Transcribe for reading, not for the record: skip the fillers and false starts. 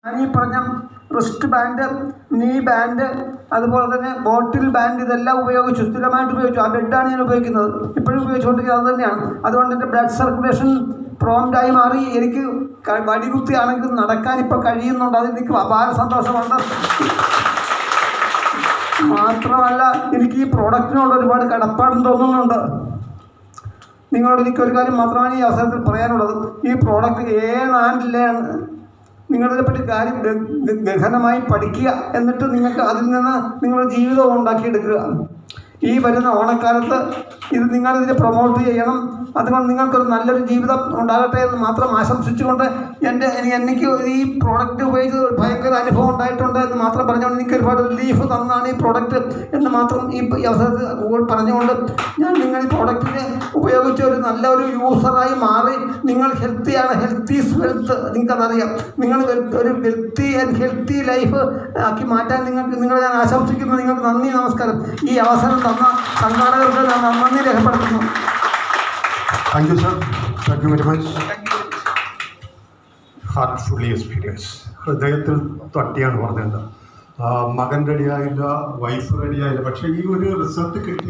ഈ പറഞ്ഞ wrist band, നീ ബാൻഡ്, അതുപോലെ തന്നെ ബോട്ടിൽ ബാൻഡ്, ഇതെല്ലാം ഉപയോഗിച്ചു, സ്ഥിരമായിട്ട് ഉപയോഗിച്ചു. ആ ബെഡാണ് ഞാൻ ഉപയോഗിക്കുന്നത്, ഇപ്പോഴും ഉപയോഗിച്ചുകൊണ്ടിരിക്കുന്നത് അത് തന്നെയാണ്. അതുകൊണ്ട് എൻ്റെ ബ്ലഡ് സർക്കുലേഷൻ പ്രോംപ്റ്റായി മാറി. എനിക്ക് വടികുത്തിയാണെങ്കിൽ നടക്കാൻ ഇപ്പോൾ കഴിയുന്നുണ്ട്. അതെനിക്ക് അപാര സന്തോഷമുണ്ട്. മാത്രമല്ല, എനിക്ക് ഈ പ്രോഡക്റ്റിനോട് ഒരുപാട് കടപ്പാടും തോന്നുന്നുണ്ട്. നിങ്ങളോട് എനിക്കൊരു കാര്യം മാത്രമാണ് ഈ അവസരത്തിൽ പറയാനുള്ളത്. ഈ പ്രോഡക്റ്റ് ഏതാണ്ടില്ലാണ്. നിങ്ങളിതിനെപ്പറ്റി കാര്യം ഗഹനമായി പഠിക്കുക, എന്നിട്ട് നിങ്ങൾക്ക് അതിൽ നിന്ന് നിങ്ങളുടെ ജീവിതം ഉണ്ടാക്കിയെടുക്കുക. ഈ വരുന്ന ഓണക്കാലത്ത് നിങ്ങളിതിനെ പ്രൊമോട്ട് ചെയ്യണം. അതുകൊണ്ട് നിങ്ങൾക്കൊരു നല്ലൊരു ജീവിതം ഉണ്ടാകട്ടെ എന്ന് മാത്രം ആശംസിച്ചുകൊണ്ട് എനിക്ക് ഈ പ്രോഡക്റ്റ് ഉപയോഗിച്ച് ഭയങ്കര അനുഭവം ഉണ്ടായിട്ടുണ്ട് എന്ന് മാത്രം പറഞ്ഞുകൊണ്ട് എനിക്ക് ഒരുപാട് റിലീഫ് തന്നാണ് ഈ പ്രോഡക്റ്റ് എന്ന് മാത്രം ഈ അവസരത്തിൽ പറഞ്ഞുകൊണ്ട് ഞാൻ നിങ്ങൾ ഈ പ്രോഡക്റ്റിനെ ഉപയോഗിച്ച് ഒരു നല്ലൊരു യൂസറായി മാറി. നിങ്ങൾ ഹെൽത്തിയാണ്, ഹെൽത്ത് ഈസ് വെൽത്ത്, നിങ്ങൾക്കതറിയാം. നിങ്ങൾ ഒരു ഹെൽത്തി ലൈഫ് ആക്കി മാറ്റാൻ നിങ്ങളെ ഞാൻ ആശംസിക്കുന്നു. നിങ്ങൾക്ക് നന്ദി, നമസ്കാരം. ഈ അവസരം തന്ന സംഘാടകർക്ക് ഞാൻ നന്ദി രേഖപ്പെടുത്തുന്നു. Thank you, sir. Thank you very much. Heartfully experience. ഹൃദയത്തിൽ തട്ടിയാണ് പറഞ്ഞത്. മകൻ റെഡിയായില്ല, വൈഫ് റെഡിയായില്ല, പക്ഷേ ഈ ഒരു റിസൾട്ട് കിട്ടി.